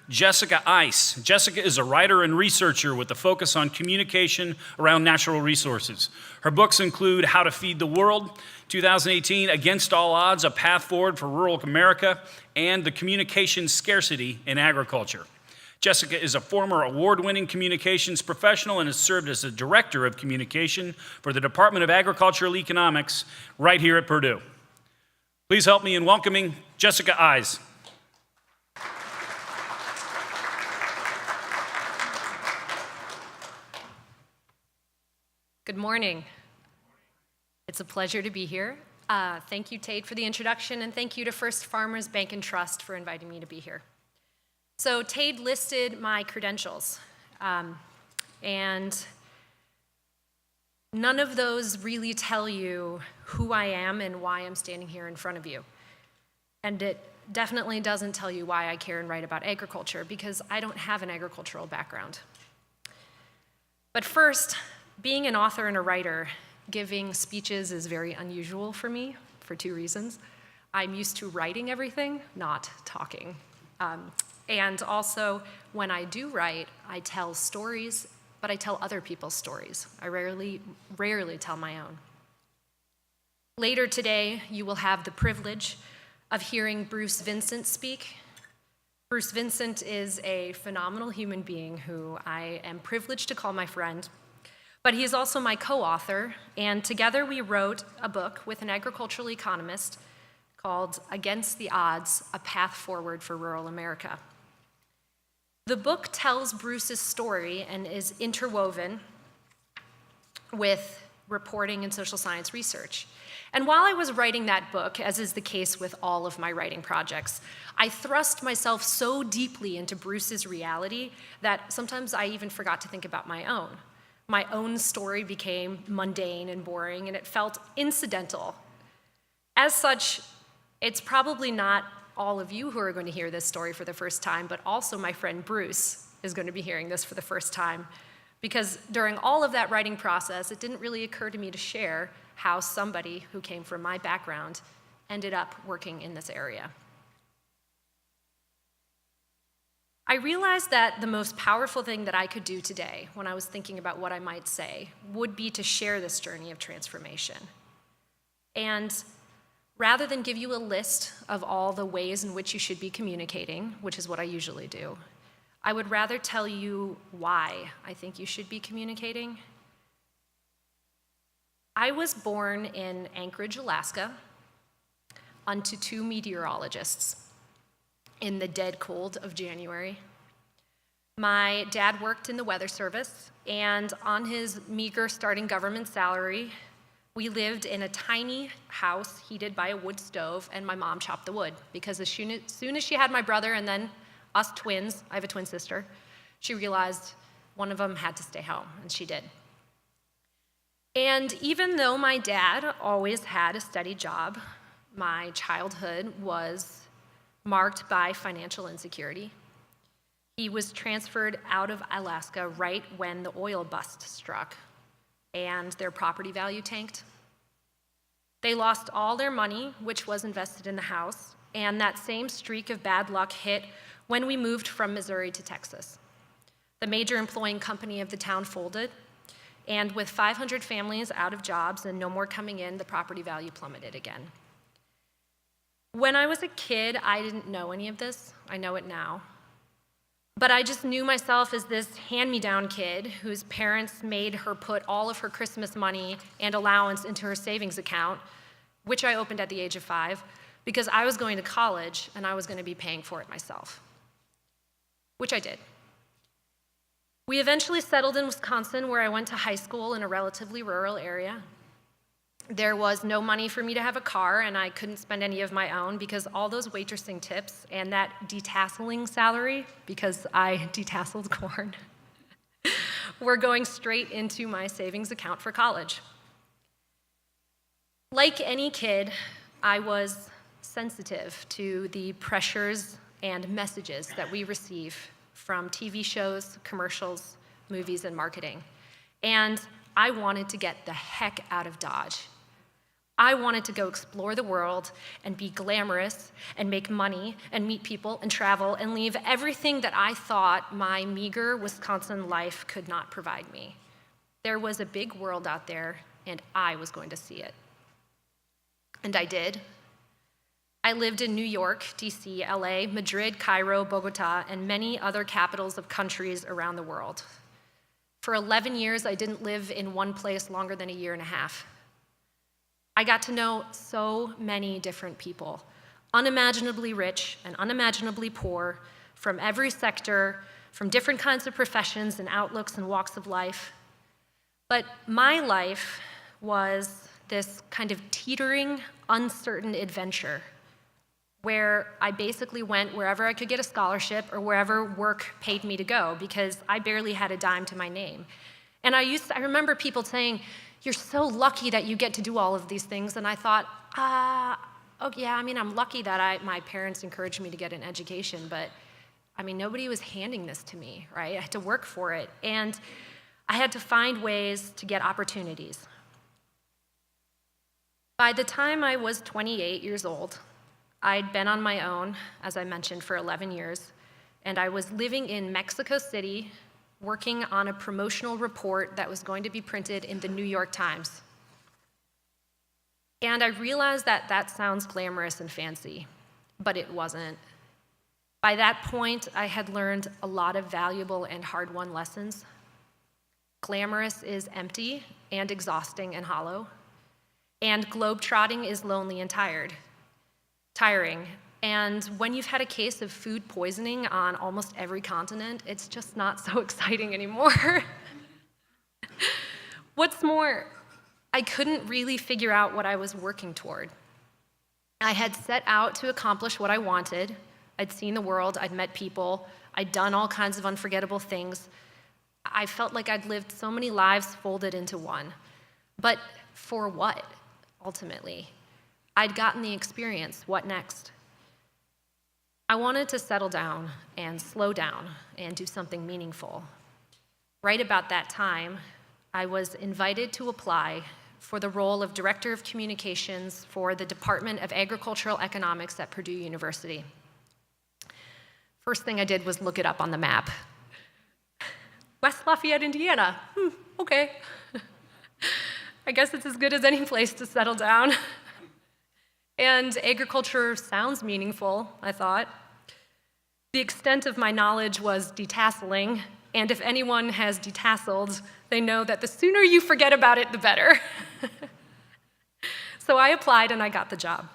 Jessica Eise. Jessica is a writer and researcher with a focus on communication around natural resources. Her books include How to Feed the World, 2018, Against All Odds, A Path Forward for Rural America, and The Communication Scarcity in Agriculture. Jessica is a former award-winning communications professional and has served as the director of communication for the Department of Agricultural Economics right here at Purdue. Please help me in welcoming Jessica Eise. Good morning. It's a pleasure to be here. Thank you, Tate, for the introduction, and thank you to First Farmers Bank and Trust for inviting me to be here. So Tate listed my credentials, and none of those really tell you who I am and why I'm standing here in front of you. And it definitely doesn't tell you why I care and write about agriculture, because I don't have an agricultural background. But first, being an author and a writer, giving speeches is very unusual for me for two reasons. I'm used to writing everything, not talking. And also, when I do write, I tell stories, but I tell other people's stories. I rarely tell my own. Later today, you will have the privilege of hearing Bruce Vincent speak. Bruce Vincent is a phenomenal human being who I am privileged to call my friend. But he is also my co-author, and together we wrote a book with an agricultural economist called Against the Odds, A Path Forward for Rural America. The book tells Bruce's story and is interwoven with reporting and social science research. And while I was writing that book, as is the case with all of my writing projects, I thrust myself so deeply into Bruce's reality that sometimes I even forgot to think about my own. My own story became mundane and boring, and it felt incidental. As such, it's probably not all of you who are going to hear this story for the first time, but also my friend Bruce is going to be hearing this for the first time, because during all of that writing process, it didn't really occur to me to share how somebody who came from my background ended up working in this area. I realized that the most powerful thing that I could do today, when I was thinking about what I might say, would be to share this journey of transformation. And rather than give you a list of all the ways in which you should be communicating, which is what I usually do, I would rather tell you why I think you should be communicating. I was born in Anchorage, Alaska, unto two meteorologists in the dead cold of January. My dad worked in the weather service, and on his meager starting government salary, we lived in a tiny house heated by a wood stove, and my mom chopped the wood, because as soon as she had my brother and then us twins, I have a twin sister, she realized one of them had to stay home, and she did. And even though my dad always had a steady job, my childhood was marked by financial insecurity. He was transferred out of Alaska right when the oil bust struck, and their property value tanked. They lost all their money, which was invested in the house, and that same streak of bad luck hit when we moved from Missouri to Texas. The major employing company of the town folded, and with 500 families out of jobs and no more coming in, the property value plummeted again. When I was a kid, I didn't know any of this. I know it now. But I just knew myself as this hand-me-down kid whose parents made her put all of her Christmas money and allowance into her savings account, which I opened at the age of 5, because I was going to college and I was going to be paying for it myself, which I did. We eventually settled in Wisconsin, where I went to high school in a relatively rural area. There was no money for me to have a car, and I couldn't spend any of my own because all those waitressing tips and that detasseling salary, because I detasseled corn, were going straight into my savings account for college. Like any kid, I was sensitive to the pressures and messages that we receive from TV shows, commercials, movies, and marketing. And I wanted to get the heck out of Dodge. I wanted to go explore the world and be glamorous and make money and meet people and travel and leave everything that I thought my meager Wisconsin life could not provide me. There was a big world out there, and I was going to see it. And I did. I lived in New York, DC, LA, Madrid, Cairo, Bogota, and many other capitals of countries around the world. For 11 years, I didn't live in one place longer than a year and a half. I got to know so many different people, unimaginably rich and unimaginably poor, from every sector, from different kinds of professions and outlooks and walks of life. But my life was this kind of teetering, uncertain adventure where I basically went wherever I could get a scholarship or wherever work paid me to go, because I barely had a dime to my name. And I remember people saying, "You're so lucky that you get to do all of these things." And I thought, oh yeah, I'm lucky that my parents encouraged me to get an education, but nobody was handing this to me, right? I had to work for it. And I had to find ways to get opportunities. By the time I was 28 years old, I'd been on my own, as I mentioned, for 11 years, and I was living in Mexico City, working on a promotional report that was going to be printed in the New York Times. And I realized that that sounds glamorous and fancy, but it wasn't. By that point, I had learned a lot of valuable and hard-won lessons. Glamorous is empty and exhausting and hollow, and globe-trotting is lonely and tiring. And when you've had a case of food poisoning on almost every continent, it's just not so exciting anymore. What's more, I couldn't really figure out what I was working toward. I had set out to accomplish what I wanted. I'd seen the world, I'd met people, I'd done all kinds of unforgettable things. I felt like I'd lived so many lives folded into one. But for what, ultimately? I'd gotten the experience. What next? I wanted to settle down and slow down and do something meaningful. Right about that time, I was invited to apply for the role of Director of Communications for the Department of Agricultural Economics at Purdue University. First thing I did was look it up on the map. West Lafayette, Indiana. Okay. I guess it's as good as any place to settle down. And agriculture sounds meaningful, I thought. The extent of my knowledge was detasseling, and if anyone has detasseled, they know that the sooner you forget about it, the better. So I applied and I got the job.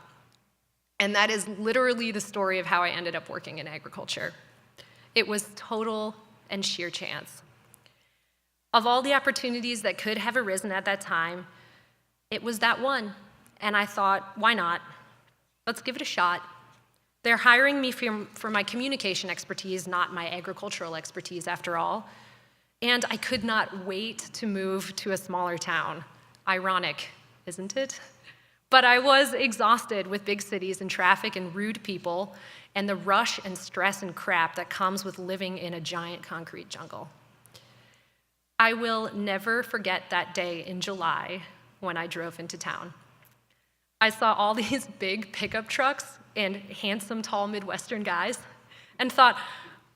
And that is literally the story of how I ended up working in agriculture. It was total and sheer chance. Of all the opportunities that could have arisen at that time, it was that one. And I thought, why not? Let's give it a shot. They're hiring me for my communication expertise, not my agricultural expertise, after all. And I could not wait to move to a smaller town. Ironic, isn't it? But I was exhausted with big cities and traffic and rude people and the rush and stress and crap that comes with living in a giant concrete jungle. I will never forget that day in July when I drove into town. I saw all these big pickup trucks and handsome, tall Midwestern guys and thought,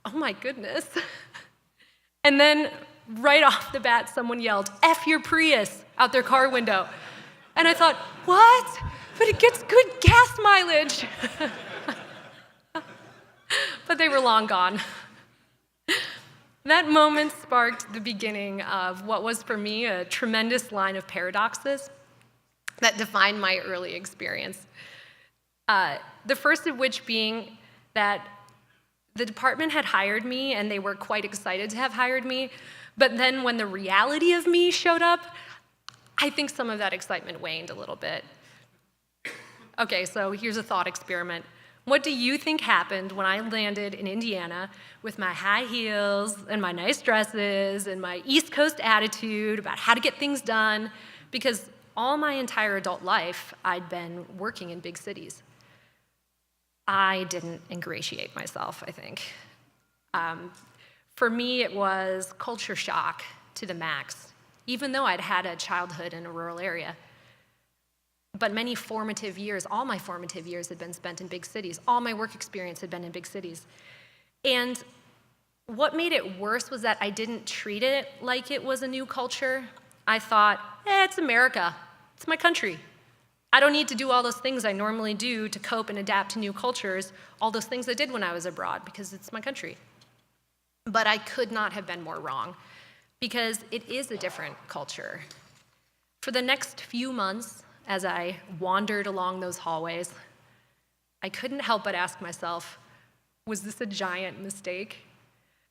oh my goodness. And then right off the bat, someone yelled, "F your Prius," out their car window. And I thought, what? But it gets good gas mileage. But they were long gone. That moment sparked the beginning of what was for me a tremendous line of paradoxes that defined my early experience. The first of which being that the department had hired me and they were quite excited to have hired me, but then when the reality of me showed up, I think some of that excitement waned a little bit. Okay, so here's a thought experiment. What do you think happened when I landed in Indiana with my high heels and my nice dresses and my East Coast attitude about how to get things done? Because all my entire adult life, I'd been working in big cities. I didn't ingratiate myself, I think. For me, it was culture shock to the max, even though I'd had a childhood in a rural area. But many formative years, all my formative years had been spent in big cities. All my work experience had been in big cities. And what made it worse was that I didn't treat it like it was a new culture. I thought, it's America. It's my country. I don't need to do all those things I normally do to cope and adapt to new cultures, all those things I did when I was abroad, because it's my country. But I could not have been more wrong, because it is a different culture. For the next few months, as I wandered along those hallways, I couldn't help but ask myself, was this a giant mistake?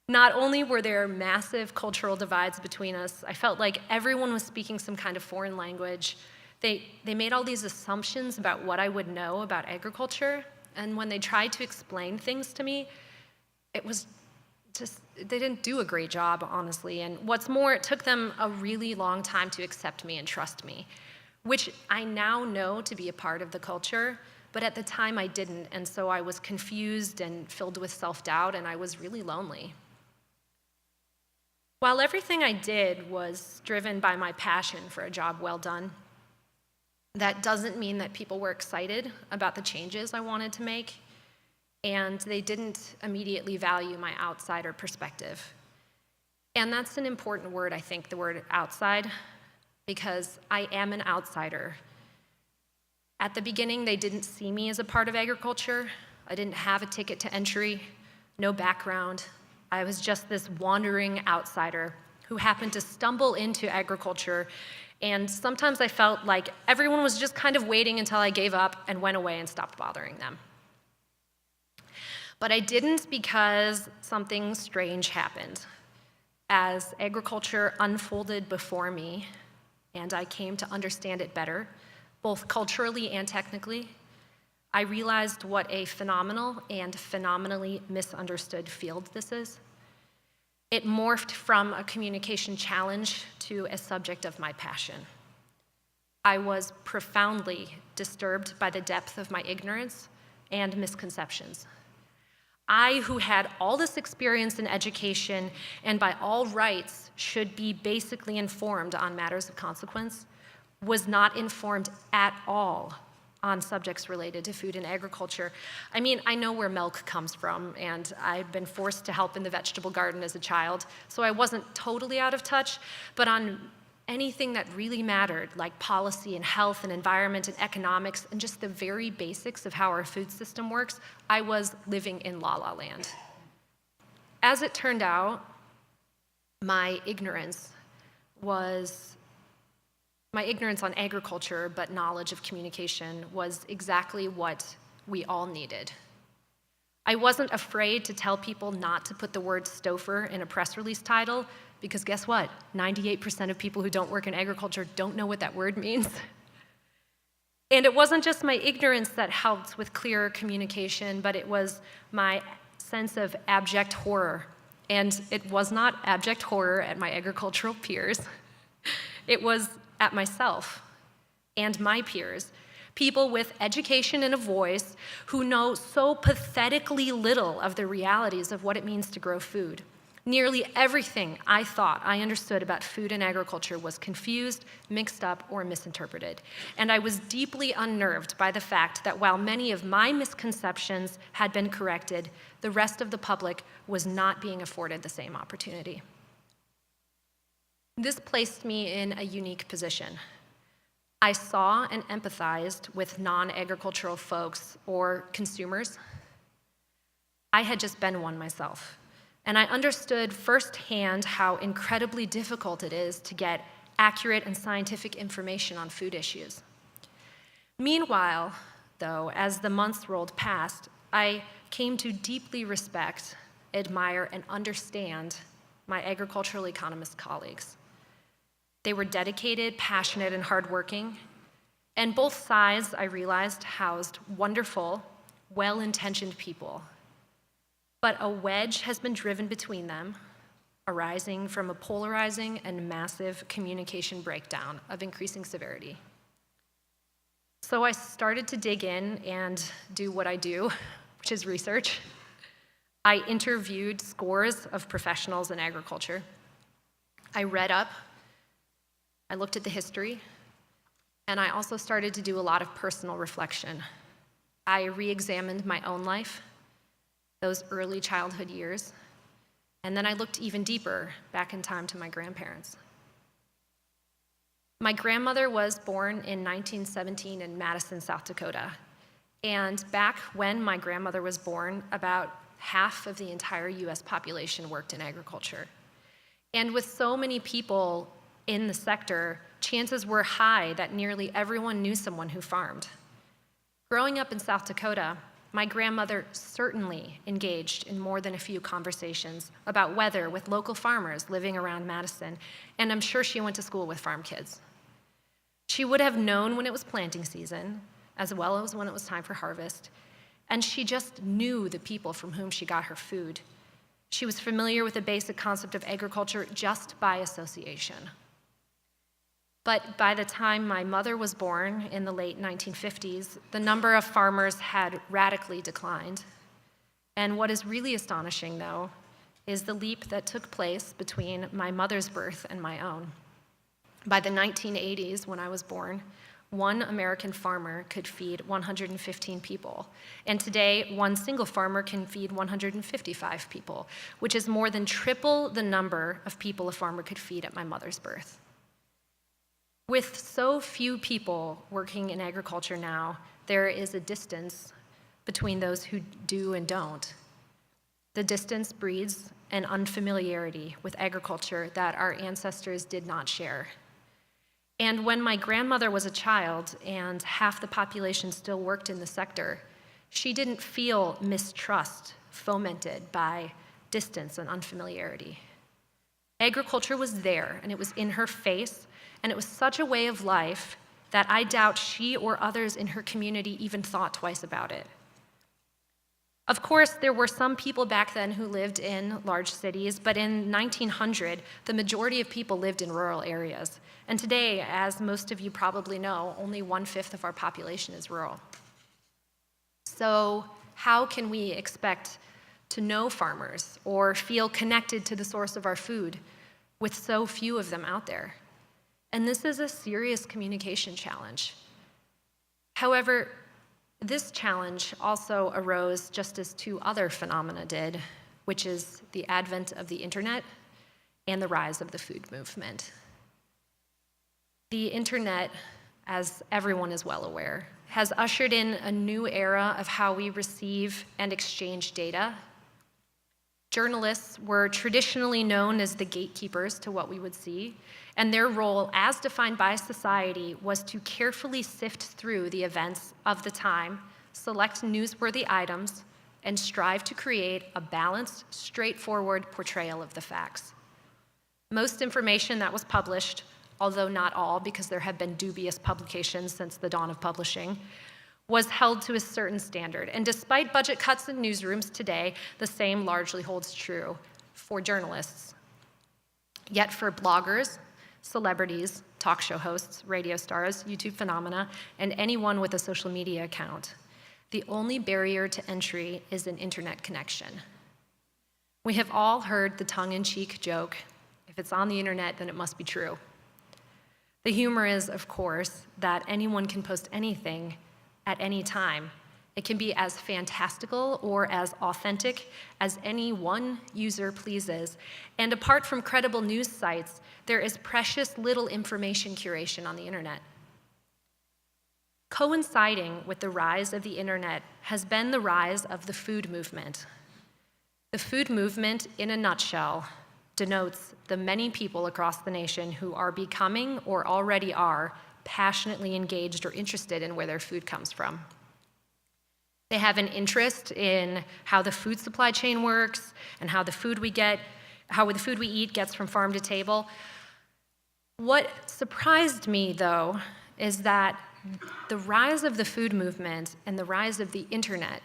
Not only were there massive cultural divides between us, I felt like everyone was speaking some kind of foreign language. They made all these assumptions about what I would know about agriculture, and when they tried to explain things to me, it was just, they didn't do a great job, honestly. And what's more, it took them a really long time to accept me and trust me, which I now know to be a part of the culture, but at the time I didn't, and so I was confused and filled with self-doubt, and I was really lonely. While everything I did was driven by my passion for a job well done, that doesn't mean that people were excited about the changes I wanted to make, and they didn't immediately value my outsider perspective. And that's an important word, I think, the word outside, because I am an outsider. At the beginning, they didn't see me as a part of agriculture. I didn't have a ticket to entry, no background. I was just this wandering outsider who happened to stumble into agriculture, and sometimes I felt like everyone was just kind of waiting until I gave up and went away and stopped bothering them. But I didn't, because something strange happened. As agriculture unfolded before me, and I came to understand it better, both culturally and technically, I realized what a phenomenal and phenomenally misunderstood field this is. It morphed from a communication challenge to a subject of my passion. I was profoundly disturbed by the depth of my ignorance and misconceptions. I, who had all this experience in education and by all rights should be basically informed on matters of consequence, was not informed at all on subjects related to food and agriculture. I mean, I know where milk comes from, and I've been forced to help in the vegetable garden as a child, so I wasn't totally out of touch, but on anything that really mattered, like policy and health and environment and economics and just the very basics of how our food system works, I was living in la-la land. As it turned out, my ignorance on agriculture, but knowledge of communication, was exactly what we all needed. I wasn't afraid to tell people not to put the word Stouffer in a press release title, because guess what? 98% of people who don't work in agriculture don't know what that word means. And it wasn't just my ignorance that helped with clearer communication, but it was my sense of abject horror. And it was not abject horror at my agricultural peers. It was at myself and my peers, people with education and a voice who know so pathetically little of the realities of what it means to grow food. Nearly everything I thought I understood about food and agriculture was confused, mixed up, or misinterpreted. And I was deeply unnerved by the fact that while many of my misconceptions had been corrected, the rest of the public was not being afforded the same opportunity. This placed me in a unique position. I saw and empathized with non-agricultural folks or consumers. I had just been one myself, and I understood firsthand how incredibly difficult it is to get accurate and scientific information on food issues. Meanwhile, though, as the months rolled past, I came to deeply respect, admire, and understand my agricultural economist colleagues. They were dedicated, passionate, and hardworking, and both sides, I realized, housed wonderful, well-intentioned people. But a wedge has been driven between them, arising from a polarizing and massive communication breakdown of increasing severity. So I started to dig in and do what I do, which is research. I interviewed scores of professionals in agriculture. I read up. I looked at the history. And I also started to do a lot of personal reflection. I re-examined my own life, those early childhood years, and then I looked even deeper back in time to my grandparents. My grandmother was born in 1917 in Madison, South Dakota. And back when my grandmother was born, about half of the entire US population worked in agriculture. And with so many people in the sector, chances were high that nearly everyone knew someone who farmed. Growing up in South Dakota, my grandmother certainly engaged in more than a few conversations about weather with local farmers living around Madison, and I'm sure she went to school with farm kids. She would have known when it was planting season, as well as when it was time for harvest, and she just knew the people from whom she got her food. She was familiar with the basic concept of agriculture just by association. But by the time my mother was born in the late 1950s, the number of farmers had radically declined. And what is really astonishing, though, is the leap that took place between my mother's birth and my own. By the 1980s, when I was born, one American farmer could feed 115 people. And today, one single farmer can feed 155 people, which is more than triple the number of people a farmer could feed at my mother's birth. With so few people working in agriculture now, there is a distance between those who do and don't. The distance breeds an unfamiliarity with agriculture that our ancestors did not share. And when my grandmother was a child and half the population still worked in the sector, she didn't feel mistrust fomented by distance and unfamiliarity. Agriculture was there, and it was in her face, and it was such a way of life that I doubt she or others in her community even thought twice about it. Of course, there were some people back then who lived in large cities, but in 1900, the majority of people lived in rural areas. And today, as most of you probably know, only 1/5 of our population is rural. So how can we expect to know farmers or feel connected to the source of our food with so few of them out there? And this is a serious communication challenge. However, this challenge also arose just as two other phenomena did, which is the advent of the internet and the rise of the food movement. The internet, as everyone is well aware, has ushered in a new era of how we receive and exchange data. Journalists were traditionally known as the gatekeepers to what we would see, and their role, as defined by society, was to carefully sift through the events of the time, select newsworthy items, and strive to create a balanced, straightforward portrayal of the facts. Most information that was published, although not all, because there have been dubious publications since the dawn of publishing, was held to a certain standard. And despite budget cuts in newsrooms today, the same largely holds true for journalists. Yet for bloggers, celebrities, talk show hosts, radio stars, YouTube phenomena, and anyone with a social media account, the only barrier to entry is an internet connection. We have all heard the tongue-in-cheek joke, if it's on the internet, then it must be true. The humor is, of course, that anyone can post anything at any time. It can be as fantastical or as authentic as any one user pleases. And apart from credible news sites, there is precious little information curation on the internet. Coinciding with the rise of the internet has been the rise of the food movement. The food movement, in a nutshell, denotes the many people across the nation who are becoming or already are passionately engaged or interested in where their food comes from. They have an interest in how the food supply chain works and how the food we eat gets from farm to table. What surprised me, though, is that the rise of the food movement and the rise of the internet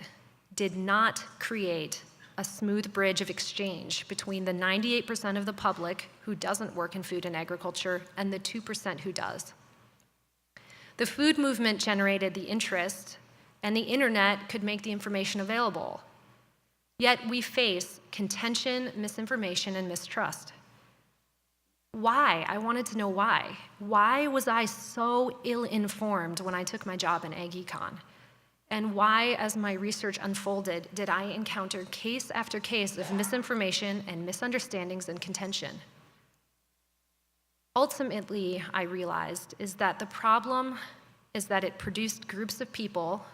did not create a smooth bridge of exchange between the 98% of the public who doesn't work in food and agriculture and the 2% who does. The food movement generated the interest, and the internet could make the information available. Yet we face contention, misinformation, and mistrust. Why? I wanted to know why. Why was I so ill-informed when I took my job in ag econ? And why, as my research unfolded, did I encounter case after case of misinformation and misunderstandings and contention? Ultimately, I realized is that the problem is that it produced groups of people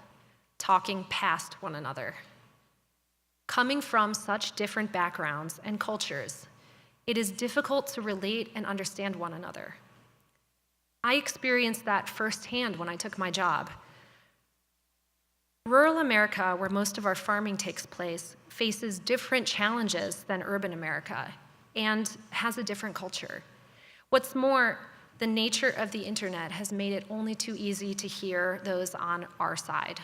talking past one another. Coming from such different backgrounds and cultures, it is difficult to relate and understand one another. I experienced that firsthand when I took my job. Rural America, where most of our farming takes place, faces different challenges than urban America and has a different culture. What's more, the nature of the internet has made it only too easy to hear those on our side.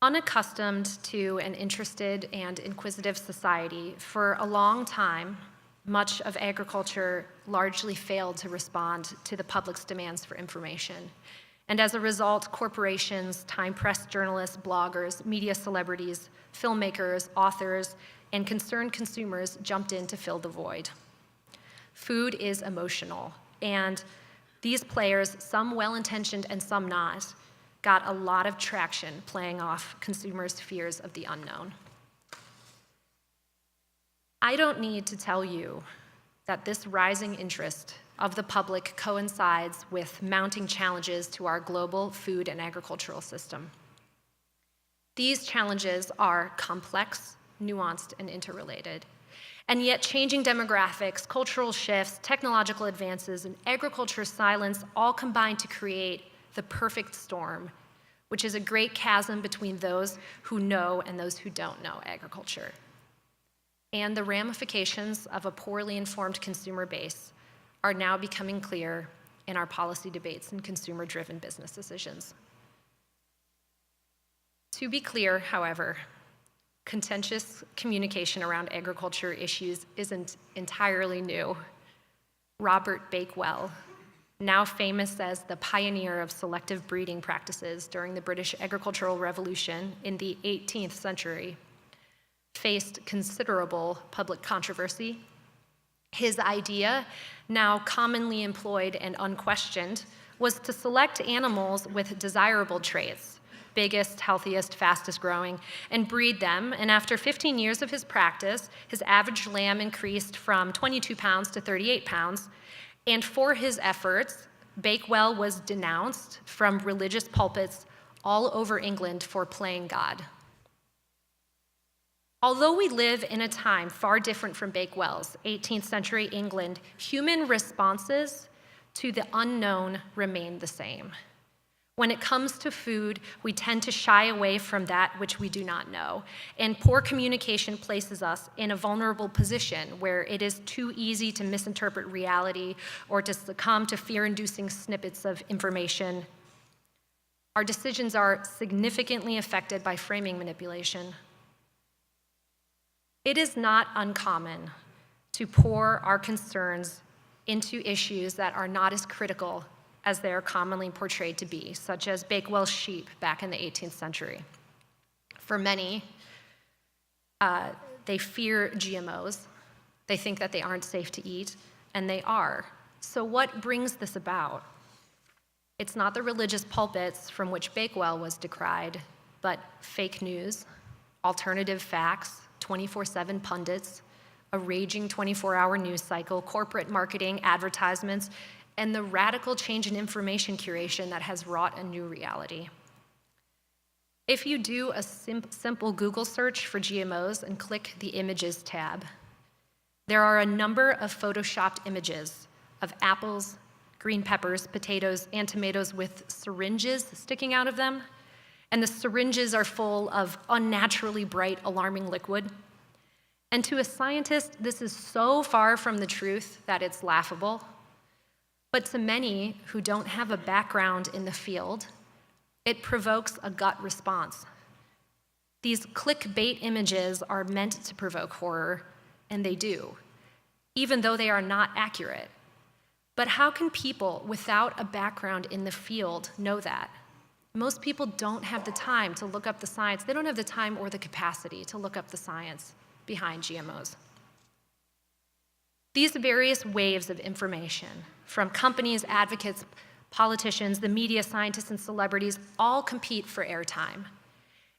Unaccustomed to an interested and inquisitive society, for a long time, much of agriculture largely failed to respond to the public's demands for information. And as a result, corporations, time-pressed journalists, bloggers, media celebrities, filmmakers, authors, and concerned consumers jumped in to fill the void. Food is emotional, and these players, some well-intentioned and some not, got a lot of traction playing off consumers' fears of the unknown. I don't need to tell you that this rising interest of the public coincides with mounting challenges to our global food and agricultural system. These challenges are complex, nuanced, and interrelated. And yet changing demographics, cultural shifts, technological advances, and agriculture's silence all combine to create the perfect storm, which is a great chasm between those who know and those who don't know agriculture. And the ramifications of a poorly informed consumer base are now becoming clear in our policy debates and consumer-driven business decisions. To be clear, however, contentious communication around agriculture issues isn't entirely new. Robert Bakewell, now famous as the pioneer of selective breeding practices during the British Agricultural Revolution in the 18th century, faced considerable public controversy. His idea, now commonly employed and unquestioned, was to select animals with desirable traits, biggest, healthiest, fastest growing, and breed them. And after 15 years of his practice, his average lamb increased from 22 pounds to 38 pounds. And for his efforts, Bakewell was denounced from religious pulpits all over England for playing God. Although we live in a time far different from Bakewell's, 18th century England, human responses to the unknown remain the same. When it comes to food, we tend to shy away from that which we do not know, and poor communication places us in a vulnerable position where it is too easy to misinterpret reality or to succumb to fear-inducing snippets of information. Our decisions are significantly affected by framing manipulation. It is not uncommon to pour our concerns into issues that are not as critical as they are commonly portrayed to be, such as Bakewell's sheep back in the 18th century. For many, they fear GMOs. They think that they aren't safe to eat, and they are. So what brings this about? It's not the religious pulpits from which Bakewell was decried, but fake news, alternative facts, 24/7 pundits, a raging 24-hour news cycle, corporate marketing, advertisements, and the radical change in information curation that has wrought a new reality. If you do a simple Google search for GMOs and click the Images tab, there are a number of photoshopped images of apples, green peppers, potatoes, and tomatoes with syringes sticking out of them, and the syringes are full of unnaturally bright, alarming liquid. And to a scientist, this is so far from the truth that it's laughable. But to many who don't have a background in the field, it provokes a gut response. These clickbait images are meant to provoke horror, and they do, even though they are not accurate. But how can people without a background in the field know that? Most people don't have the time to look up the science. They don't have the time or the capacity to look up the science. behind GMOs. These various waves of information, from companies, advocates, politicians, the media, scientists, and celebrities, all compete for airtime.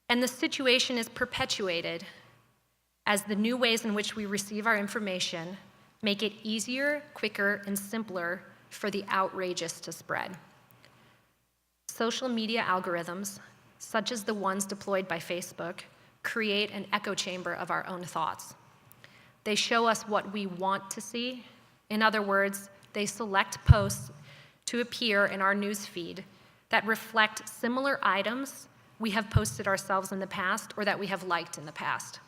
And the situation is perpetuated as the new ways in which we receive our information make it easier, quicker, and simpler for the outrageous to spread. Social media algorithms, such as the ones deployed by Facebook, create an echo chamber of our own thoughts. They show us what we want to see. In other words, they select posts to appear in our news feed that reflect similar items we have posted ourselves in the past or that we have liked in the past.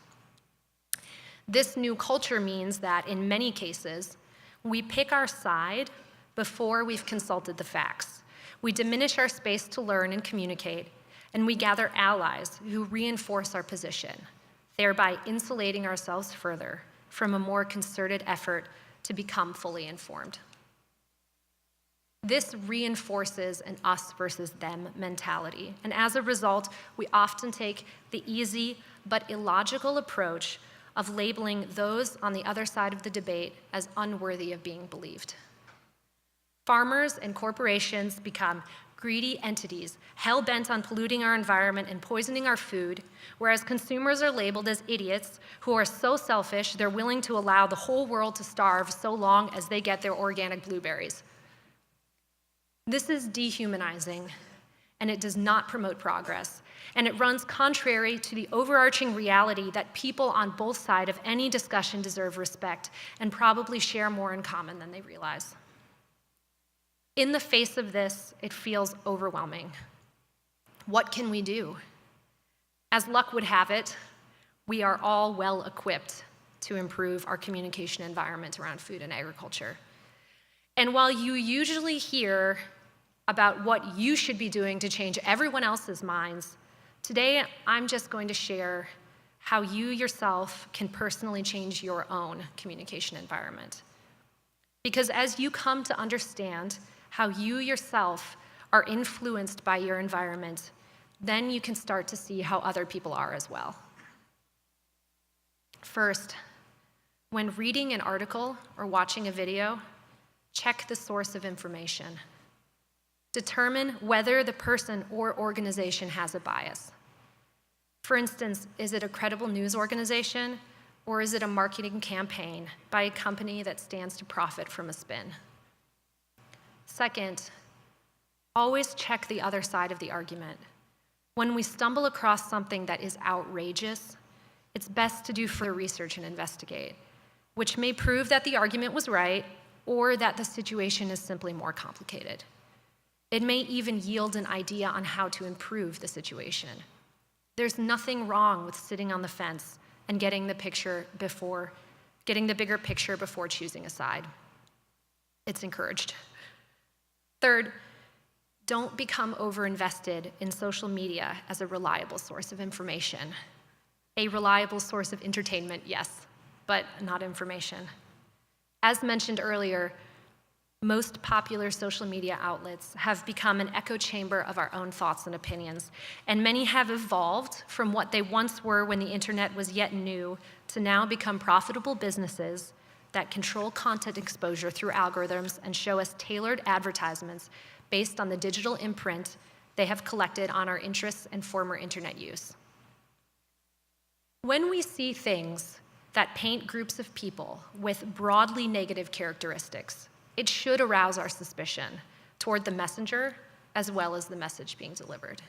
This new culture means that in many cases, we pick our side before we've consulted the facts. We diminish our space to learn and communicate, and we gather allies who reinforce our position, thereby insulating ourselves further from a more concerted effort to become fully informed. This reinforces an us versus them mentality, and as a result, we often take the easy but illogical approach of labeling those on the other side of the debate as unworthy of being believed. Farmers and corporations become greedy entities, hell-bent on polluting our environment and poisoning our food, whereas consumers are labeled as idiots who are so selfish they're willing to allow the whole world to starve so long as they get their organic blueberries. This is dehumanizing, and it does not promote progress, and it runs contrary to the overarching reality that people on both sides of any discussion deserve respect and probably share more in common than they realize. In the face of this, it feels overwhelming. What can we do? As luck would have it, we are all well equipped to improve our communication environment around food and agriculture. And while you usually hear about what you should be doing to change everyone else's minds, today I'm just going to share how you yourself can personally change your own communication environment. Because as you come to understand how you yourself are influenced by your environment, then you can start to see how other people are as well. First, when reading an article or watching a video, check the source of information. Determine whether the person or organization has a bias. For instance, is it a credible news organization, or is it a marketing campaign by a company that stands to profit from a spin? Second, always check the other side of the argument. When we stumble across something that is outrageous, it's best to do further research and investigate, which may prove that the argument was right or that the situation is simply more complicated. It may even yield an idea on how to improve the situation. There's nothing wrong with sitting on the fence and getting the bigger picture before choosing a side. It's encouraged. Third, don't become overinvested in social media as a reliable source of information. A reliable source of entertainment, yes, but not information. As mentioned earlier, most popular social media outlets have become an echo chamber of our own thoughts and opinions, and many have evolved from what they once were when the internet was yet new to now become profitable businesses that control content exposure through algorithms and show us tailored advertisements based on the digital imprint they have collected on our interests and former internet use. When we see things that paint groups of people with broadly negative characteristics, it should arouse our suspicion toward the messenger as well as the message being delivered.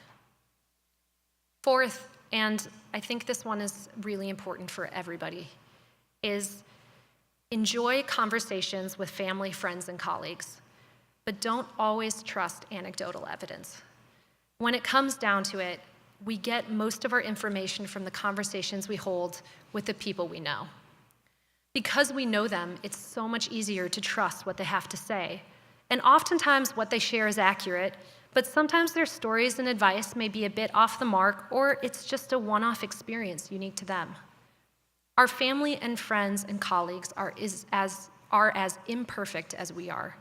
Fourth, and I think this one is really important for everybody, is enjoy conversations with family, friends, and colleagues, but don't always trust anecdotal evidence. When it comes down to it, we get most of our information from the conversations we hold with the people we know. Because we know them, it's so much easier to trust what they have to say. And oftentimes what they share is accurate, but sometimes their stories and advice may be a bit off the mark, or it's just a one-off experience unique to them. Our family and friends and colleagues are as imperfect as we are.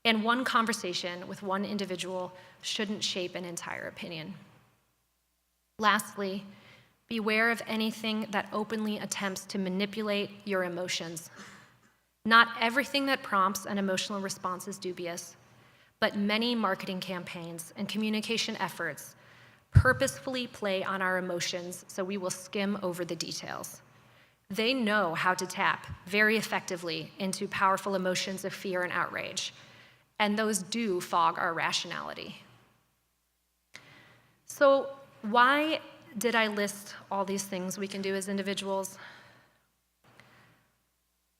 And one conversation with one individual shouldn't shape an entire opinion. Lastly, Beware of anything that openly attempts to manipulate your emotions. Not everything that prompts an emotional response is dubious, but many marketing campaigns and communication efforts purposefully play on our emotions so we will skim over the details. They know how to tap very effectively into powerful emotions of fear and outrage, and those do fog our rationality. So why did I list all these things we can do as individuals?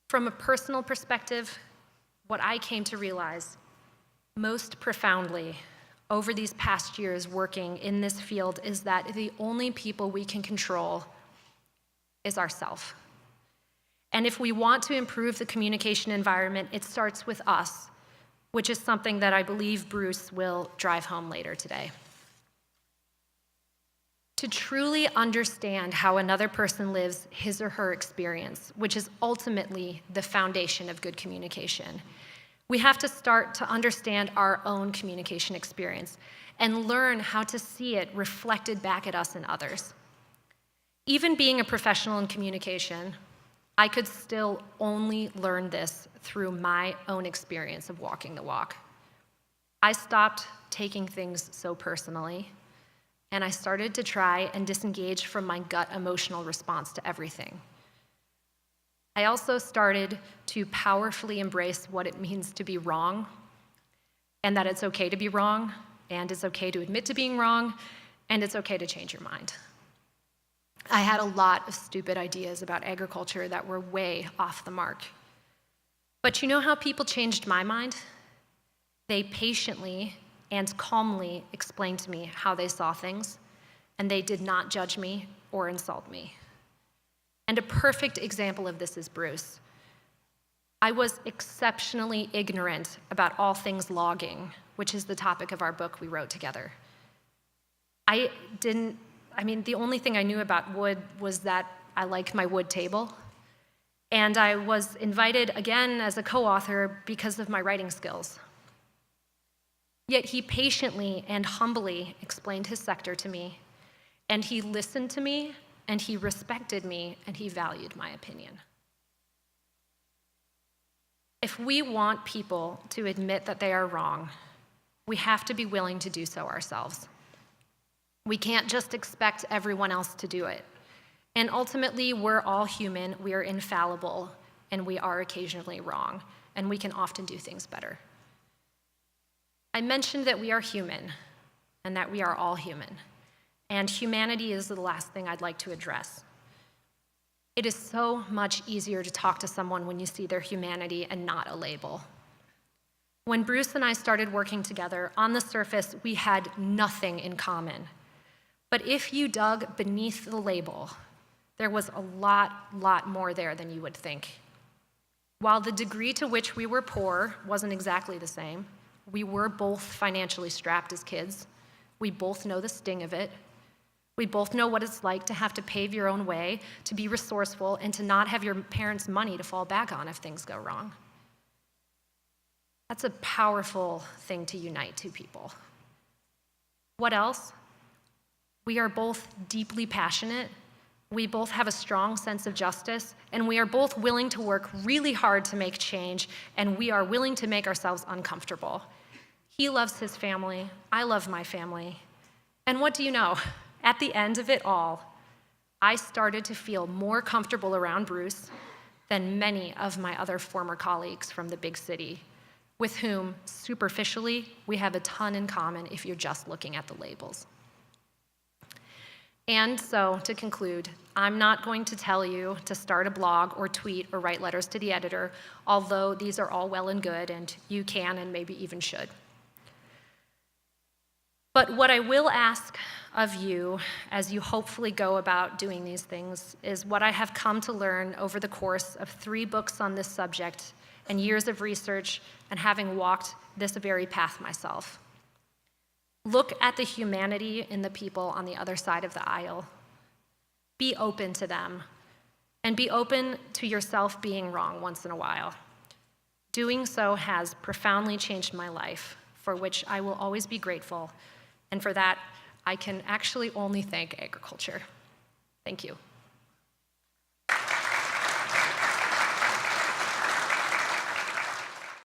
From a personal perspective, what I came to realize most profoundly over these past years working in this field is that the only people we can control is ourselves. And if we want to improve the communication environment, it starts with us, which is something that I believe Bruce will drive home later today. To truly understand how another person lives his or her experience, which is ultimately the foundation of good communication, we have to start to understand our own communication experience and learn how to see it reflected back at us and others. Even being a professional in communication, I could still only learn this through my own experience of walking the walk. I stopped taking things so personally, and I started to try and disengage from my gut emotional response to everything. I also started to powerfully embrace what it means to be wrong, and that it's okay to be wrong, and it's okay to admit to being wrong, and it's okay to change your mind. I had a lot of stupid ideas about agriculture that were way off the mark. But you know how people changed my mind? They patiently and calmly explained to me how they saw things, and they did not judge me or insult me. And a perfect example of this is Bruce. I was exceptionally ignorant about all things logging, which is the topic of our book we wrote together. The only thing I knew about wood was that I liked my wood table, and I was invited again as a co-author because of my writing skills. Yet he patiently and humbly explained his sector to me, and he listened to me, and he respected me, and he valued my opinion. If we want people to admit that they are wrong, we have to be willing to do so ourselves. We can't just expect everyone else to do it. And ultimately, we're all human, we are infallible, and we are occasionally wrong, and we can often do things better. I mentioned that we are human, and that we are all human, and humanity is the last thing I'd like to address. It is so much easier to talk to someone when you see their humanity and not a label. When Bruce and I started working together, on the surface, we had nothing in common. But if you dug beneath the label, there was a lot more there than you would think. While the degree to which we were poor wasn't exactly the same, we were both financially strapped as kids. We both know the sting of it. We both know what it's like to have to pave your own way, to be resourceful, and to not have your parents' money to fall back on if things go wrong. That's a powerful thing to unite two people. What else? We are both deeply passionate, we both have a strong sense of justice, and we are both willing to work really hard to make change, and we are willing to make ourselves uncomfortable. He loves his family, I love my family. And what do you know? At the end of it all, I started to feel more comfortable around Bruce than many of my other former colleagues from the big city, with whom, superficially, we have a ton in common if you're just looking at the labels. And so, to conclude, I'm not going to tell you to start a blog or tweet or write letters to the editor, although these are all well and good, and you can and maybe even should. But what I will ask of you as you hopefully go about doing these things is what I have come to learn over the course of 3 books on this subject and years of research and having walked this very path myself. Look at the humanity in the people on the other side of the aisle. Be open to them, and be open to yourself being wrong once in a while. Doing so has profoundly changed my life, for which I will always be grateful, and for that, I can actually only thank agriculture. Thank you.